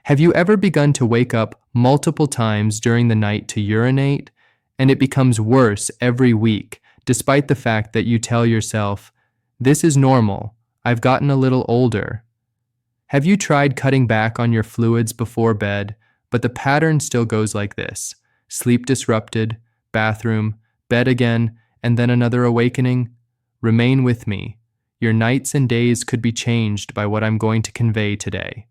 Have you ever begun to wake up multiple times during the night to urinate, and it becomes worse every week, despite the fact that you tell yourself, "This is normal, I've gotten a little older"? Have you tried cutting back on your fluids before bed, but the pattern still goes like this: sleep disrupted, bathroom, bed again, and then another awakening? Remain with me. Your nights and days could be changed by what I'm going to convey today.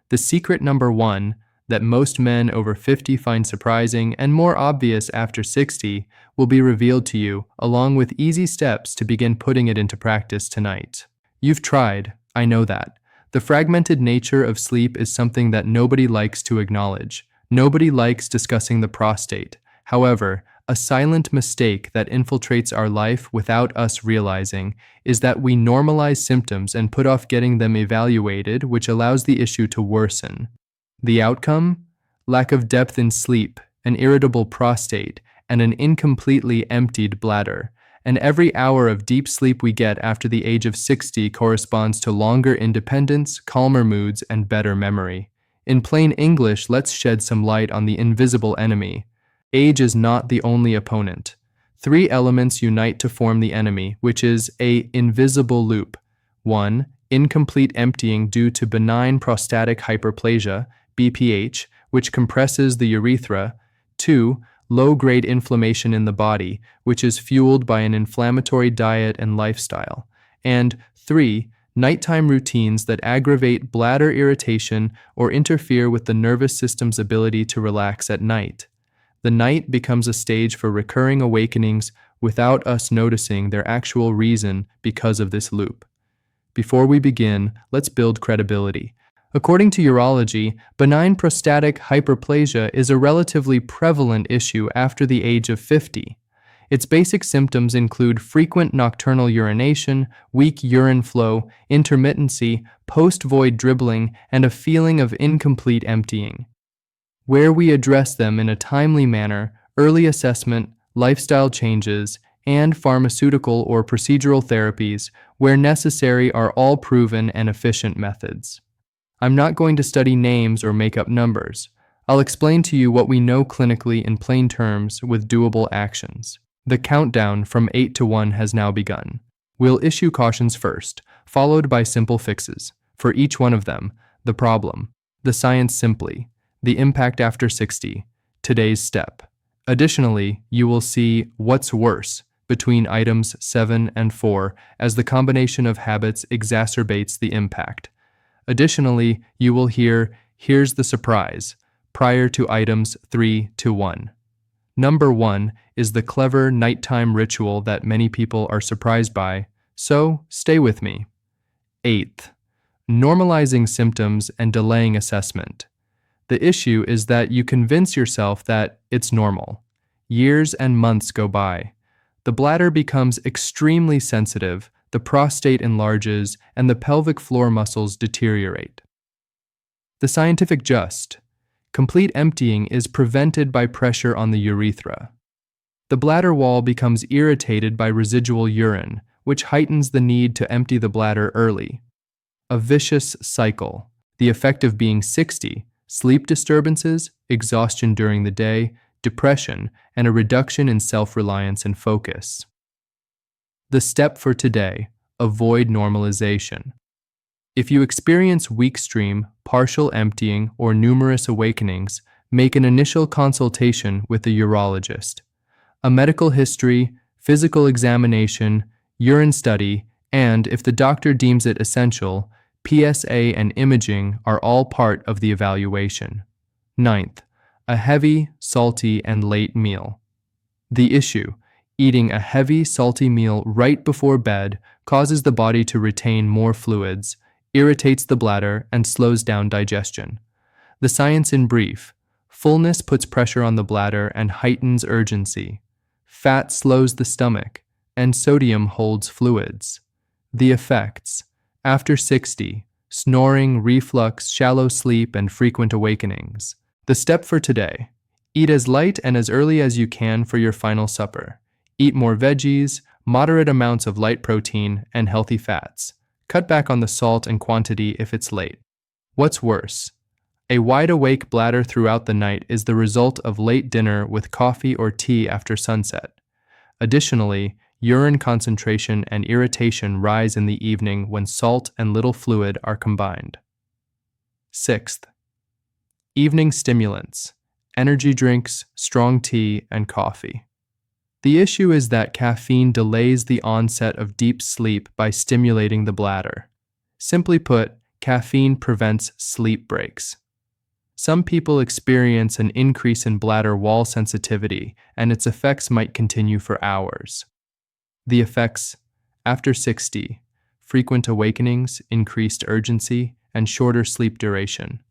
The secret number one, that most men over 50 find surprising and more obvious after 60, will be revealed to you, along with easy steps to begin putting it into practice tonight. You've tried, I know that. The fragmented nature of sleep is something that nobody likes to acknowledge. Nobody likes discussing the prostate. However, a silent mistake that infiltrates our life without us realizing is that we normalize symptoms and put off getting them evaluated, which allows the issue to worsen. The outcome? Lack of depth in sleep, an irritable prostate, and an incompletely emptied bladder. And every hour of deep sleep we get after the age of 60 corresponds to longer independence, calmer moods, and better memory. In plain English, let's shed some light on the invisible enemy. Age is not the only opponent. 3 elements unite to form the enemy, which is a invisible loop. 1. Incomplete emptying due to benign prostatic hyperplasia, BPH, which compresses the urethra. 2. Low-grade inflammation in the body, which is fueled by an inflammatory diet and lifestyle. And 3. Nighttime routines that aggravate bladder irritation or interfere with the nervous system's ability to relax at night. The night becomes a stage for recurring awakenings without us noticing their actual reason because of this loop. Before we begin, let's build credibility. According to urology, benign prostatic hyperplasia is a relatively prevalent issue after the age of 50. Its basic symptoms include frequent nocturnal urination, weak urine flow, intermittency, post-void dribbling, and a feeling of incomplete emptying. Where we address them in a timely manner, early assessment, lifestyle changes, and pharmaceutical or procedural therapies, where necessary, are all proven and efficient methods. I'm not going to study names or make up numbers. I'll explain to you what we know clinically in plain terms with doable actions. The countdown from 8 to 1 has now begun. We'll issue cautions first, followed by simple fixes. For each one of them, the problem, the science simply, the impact after 60, today's step. Additionally, you will see what's worse between items 7 and 4 as the combination of habits exacerbates the impact. Additionally, you will hear, here's the surprise, prior to items 3 to 1. Number 1 is the clever nighttime ritual that many people are surprised by, so stay with me. 8th, normalizing symptoms and delaying assessment. The issue is that you convince yourself that it's normal. Years and months go by. The bladder becomes extremely sensitive, the prostate enlarges, and the pelvic floor muscles deteriorate. The scientific just: complete emptying is prevented by pressure on the urethra. The bladder wall becomes irritated by residual urine, which heightens the need to empty the bladder early. A vicious cycle. The effect of being 60: sleep disturbances, exhaustion during the day, depression, and a reduction in self-reliance and focus. The step for today: avoid normalization. If you experience weak stream, partial emptying, or numerous awakenings, make an initial consultation with a urologist. A medical history, physical examination, urine study, and, if the doctor deems it essential, PSA and imaging are all part of the evaluation. 9th, a heavy, salty, and late meal. The issue: eating a heavy, salty meal right before bed causes the body to retain more fluids, irritates the bladder, and slows down digestion. The science in brief: fullness puts pressure on the bladder and heightens urgency. Fat slows the stomach, and sodium holds fluids. The effects: after 60, snoring, reflux, shallow sleep, and frequent awakenings. The step for today: eat as light and as early as you can for your final supper. Eat more veggies, moderate amounts of light protein, and healthy fats. Cut back on the salt and quantity if it's late. What's worse? A wide-awake bladder throughout the night is the result of late dinner with coffee or tea after sunset. Additionally, urine concentration and irritation rise in the evening when salt and little fluid are combined. Sixth, evening stimulants, energy drinks, strong tea, and coffee. The issue is that caffeine delays the onset of deep sleep by stimulating the bladder. Simply put, caffeine prevents sleep breaks. Some people experience an increase in bladder wall sensitivity, and its effects might continue for hours. The effects: after 60, frequent awakenings, increased urgency, and shorter sleep duration.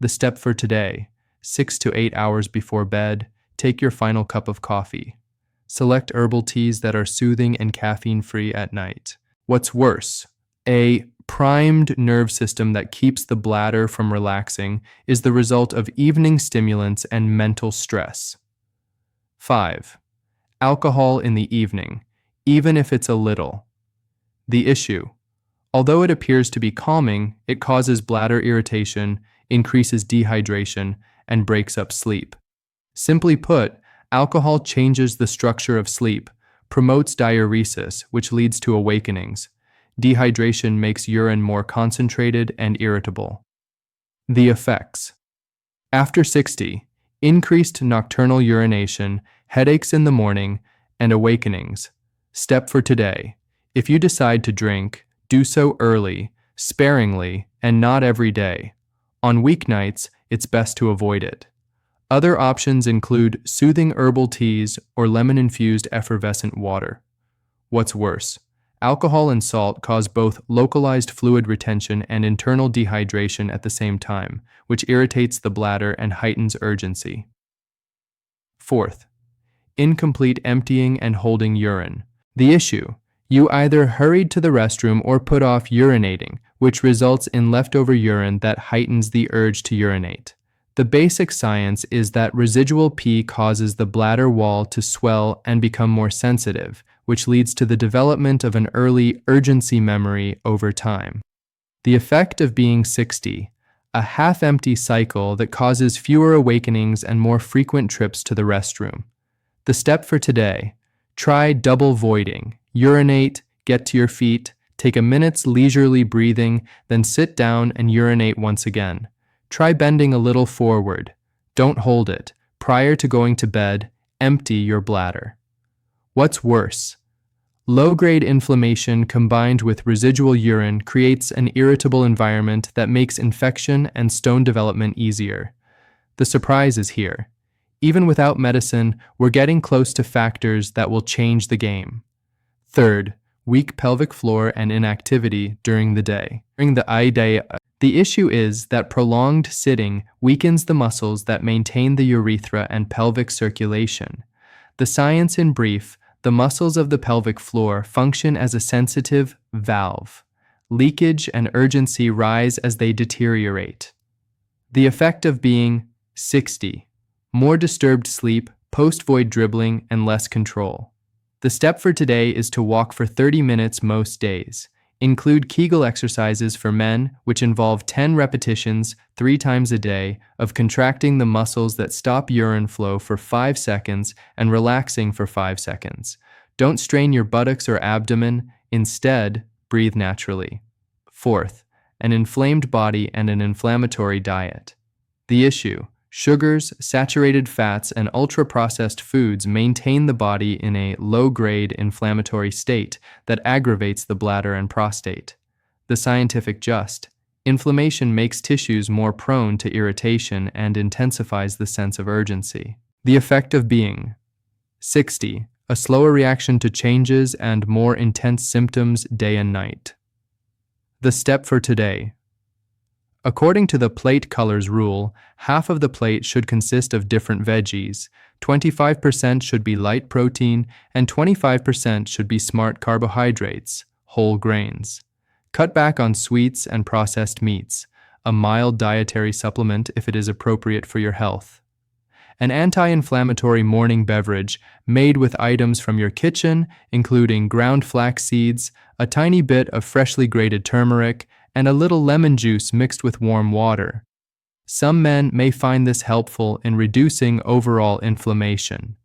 The step for today: 6 to 8 hours before bed, take your final cup of coffee. Select herbal teas that are soothing and caffeine-free at night. What's worse? A primed nerve system that keeps the bladder from relaxing is the result of evening stimulants and mental stress. 5. Alcohol in the evening, even if it's a little. The issue: although it appears to be calming, it causes bladder irritation, increases dehydration, and breaks up sleep. Simply put, alcohol changes the structure of sleep, promotes diuresis, which leads to awakenings. Dehydration makes urine more concentrated and irritable. The effects: after 60, increased nocturnal urination, headaches in the morning, and awakenings. Step for today: if you decide to drink, do so early, sparingly, and not every day. On weeknights, it's best to avoid it. Other options include soothing herbal teas or lemon-infused effervescent water. What's worse? Alcohol and salt cause both localized fluid retention and internal dehydration at the same time, which irritates the bladder and heightens urgency. Fourth, incomplete emptying and holding urine. The issue: you either hurried to the restroom or put off urinating, which results in leftover urine that heightens the urge to urinate. The basic science is that residual pee causes the bladder wall to swell and become more sensitive, which leads to the development of an early urgency memory over time. The effect of being 60, a half-empty cycle that causes fewer awakenings and more frequent trips to the restroom. The step for today: try double voiding. Urinate, get to your feet, take a minute's leisurely breathing, then sit down and urinate once again. Try bending a little forward. Don't hold it. Prior to going to bed, empty your bladder. What's worse? Low-grade inflammation combined with residual urine creates an irritable environment that makes infection and stone development easier. The surprise is here. Even without medicine, we're getting close to factors that will change the game. Third, weak pelvic floor and inactivity during the day. The issue is that prolonged sitting weakens the muscles that maintain the urethra and pelvic circulation. The science in brief: the muscles of the pelvic floor function as a sensitive valve. Leakage and urgency rise as they deteriorate. The effect of being 60: more disturbed sleep, post-void dribbling, and less control. The step for today is to walk for 30 minutes most days. Include Kegel exercises for men, which involve 10 repetitions 3 times a day of contracting the muscles that stop urine flow for 5 seconds and relaxing for 5 seconds. Don't strain your buttocks or abdomen. Instead, breathe naturally. Fourth, an inflamed body and an inflammatory diet. The issue: sugars, saturated fats, and ultra-processed foods maintain the body in a low-grade inflammatory state that aggravates the bladder and prostate. The scientific just: inflammation makes tissues more prone to irritation and intensifies the sense of urgency. The effect of being 60: a slower reaction to changes and more intense symptoms day and night. The step for today: according to the plate colors rule, half of the plate should consist of different veggies, 25% should be light protein, and 25% should be smart carbohydrates, whole grains. Cut back on sweets and processed meats, a mild dietary supplement if it is appropriate for your health. An anti-inflammatory morning beverage made with items from your kitchen, including ground flax seeds, a tiny bit of freshly grated turmeric, and a little lemon juice mixed with warm water. Some men may find this helpful in reducing overall inflammation.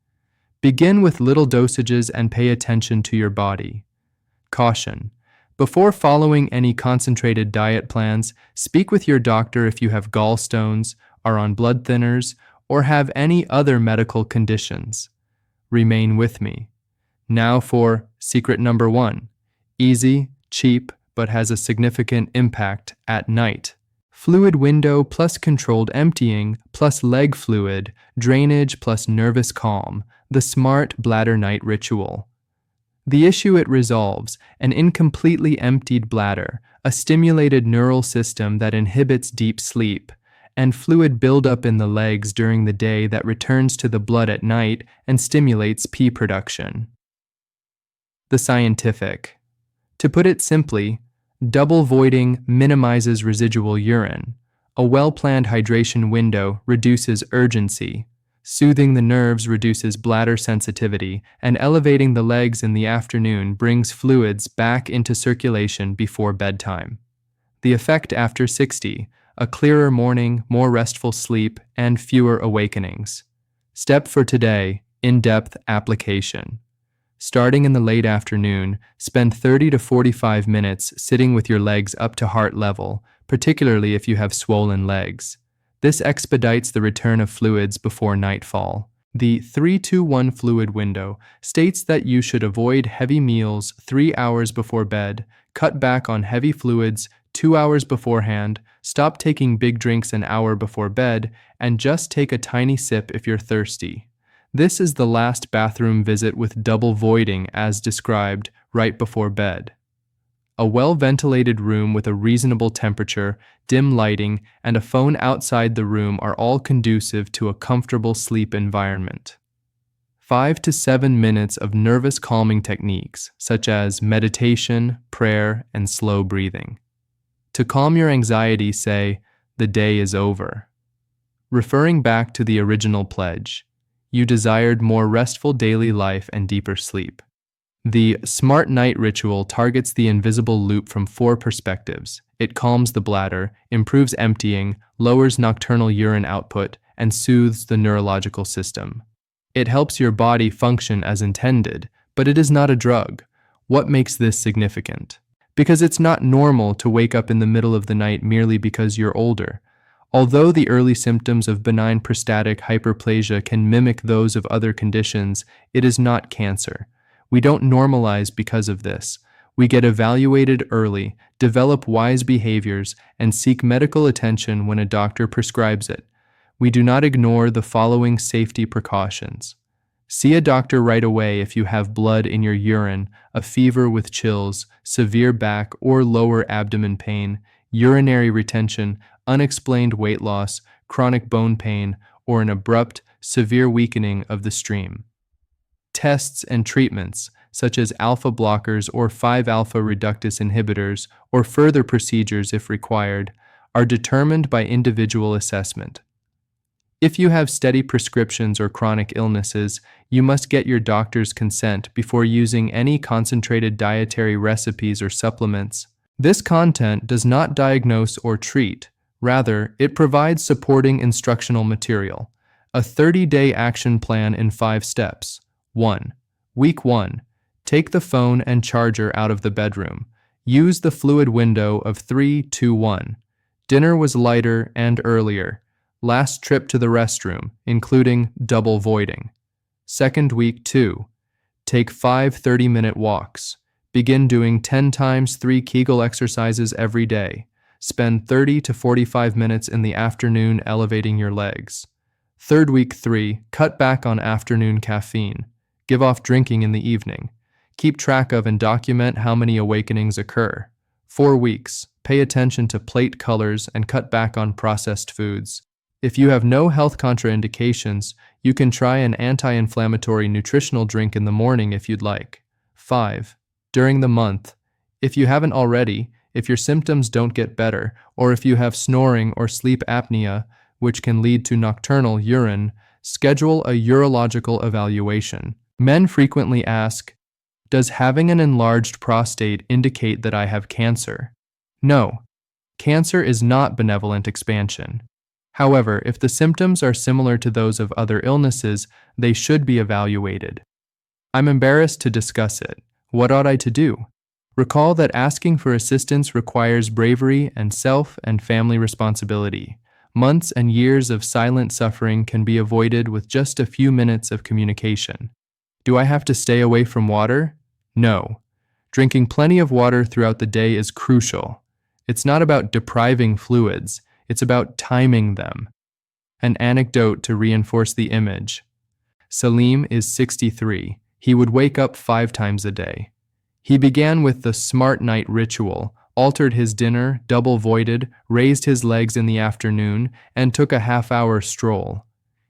Begin with little dosages and pay attention to your body. Caution: before following any concentrated diet plans, speak with your doctor if you have gallstones, are on blood thinners, or have any other medical conditions. Remain with me. Now for secret number 1. Easy, cheap, but has a significant impact at night. Fluid window plus controlled emptying plus leg fluid, drainage plus nervous calm, the smart bladder night ritual. The issue it resolves: an incompletely emptied bladder, a stimulated neural system that inhibits deep sleep, and fluid buildup in the legs during the day that returns to the blood at night and stimulates pee production. The scientific. To put it simply, double voiding minimizes residual urine. A well-planned hydration window reduces urgency. Soothing the nerves reduces bladder sensitivity, and elevating the legs in the afternoon brings fluids back into circulation before bedtime. The effect after 60: a clearer morning, more restful sleep, and fewer awakenings. Step for today: in-depth application. Starting in the late afternoon, spend 30 to 45 minutes sitting with your legs up to heart level, particularly if you have swollen legs. This expedites the return of fluids before nightfall. The 3-2-1 fluid window states that you should avoid heavy meals 3 hours before bed, cut back on heavy fluids 2 hours beforehand, stop taking big drinks an hour before bed, and just take a tiny sip if you're thirsty. This is the last bathroom visit with double voiding as described right before bed. A well-ventilated room with a reasonable temperature, dim lighting, and a phone outside the room are all conducive to a comfortable sleep environment. 5 to 7 minutes of nervous calming techniques, such as meditation, prayer, and slow breathing. To calm your anxiety, say, "The day is over." Referring back to the original pledge, you desired more restful daily life and deeper sleep. The Smart Night Ritual targets the invisible loop from 4 perspectives. It calms the bladder, improves emptying, lowers nocturnal urine output, and soothes the neurological system. It helps your body function as intended, but it is not a drug. What makes this significant? Because it's not normal to wake up in the middle of the night merely because you're older. Although the early symptoms of benign prostatic hyperplasia can mimic those of other conditions, it is not cancer. We don't normalize because of this. We get evaluated early, develop wise behaviors, and seek medical attention when a doctor prescribes it. We do not ignore the following safety precautions. See a doctor right away if you have blood in your urine, a fever with chills, severe back or lower abdomen pain, urinary retention, unexplained weight loss, chronic bone pain, or an abrupt, severe weakening of the stream. Tests and treatments, such as alpha blockers or 5-alpha reductase inhibitors, or further procedures if required, are determined by individual assessment. If you have steady prescriptions or chronic illnesses, you must get your doctor's consent before using any concentrated dietary recipes or supplements. This content does not diagnose or treat. Rather, it provides supporting instructional material. A 30-day action plan in 5 steps. 1. Week 1. Take the phone and charger out of the bedroom. Use the fluid window of 3-2-1. Dinner was lighter and earlier. Last trip to the restroom, including double voiding. Second week 2. Take 5 30-minute walks. Begin doing 10 times 3 Kegel exercises every day. Spend 30 to 45 minutes in the afternoon elevating your legs. Third week 3. Cut back on afternoon caffeine. Give off drinking in the evening. Keep track of and document how many awakenings occur. 4 weeks. Pay attention to plate colors and cut back on processed foods. If you have no health contraindications, you can try an anti-inflammatory nutritional drink in the morning if you'd like. 5. During the month. If you haven't already, if your symptoms don't get better, or if you have snoring or sleep apnea, which can lead to nocturnal urine, schedule a urological evaluation. Men frequently ask, "Does having an enlarged prostate indicate that I have cancer?" No, cancer is not benevolent expansion. However, if the symptoms are similar to those of other illnesses, they should be evaluated. I'm embarrassed to discuss it. What ought I to do? Recall that asking for assistance requires bravery and self and family responsibility. Months and years of silent suffering can be avoided with just a few minutes of communication. Do I have to stay away from water? No. Drinking plenty of water throughout the day is crucial. It's not about depriving fluids, it's about timing them. An anecdote to reinforce the image. Salim is 63. He would wake up 5 times a day. He began with the smart night ritual, altered his dinner, double voided, raised his legs in the afternoon, and took a half-hour stroll.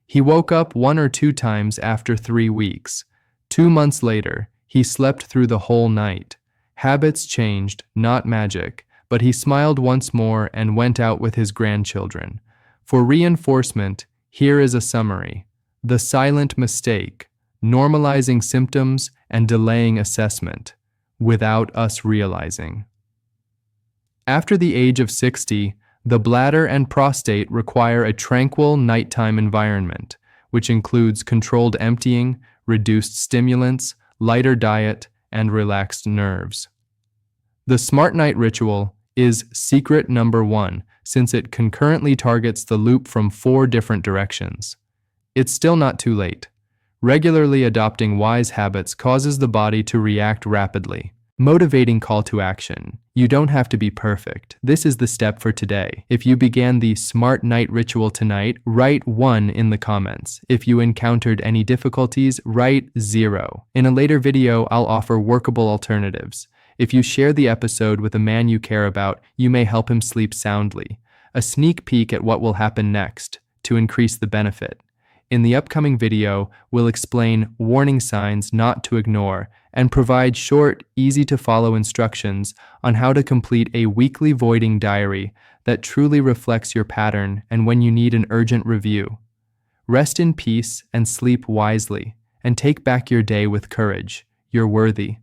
He woke up 1 or 2 times after 3 weeks. 2 months later, he slept through the whole night. Habits changed, not magic, but he smiled once more and went out with his grandchildren. For reinforcement, here is a summary. The silent mistake, normalizing symptoms and delaying assessment, without us realizing. After the age of 60, the bladder and prostate require a tranquil nighttime environment, which includes controlled emptying, reduced stimulants, lighter diet, and relaxed nerves. The Smart Night ritual is secret number 1, since it concurrently targets the loop from 4 different directions. It's still not too late. Regularly adopting wise habits causes the body to react rapidly. Motivating call to action. You don't have to be perfect. This is the step for today. If you began the Smart Night ritual tonight, write 1 in the comments. If you encountered any difficulties, write 0. In a later video, I'll offer workable alternatives. If you share the episode with a man you care about, you may help him sleep soundly. A sneak peek at what will happen next to increase the benefit. In the upcoming video, we'll explain warning signs not to ignore and provide short, easy-to-follow instructions on how to complete a weekly voiding diary that truly reflects your pattern and when you need an urgent review. Rest in peace and sleep wisely, and take back your day with courage. You're worthy.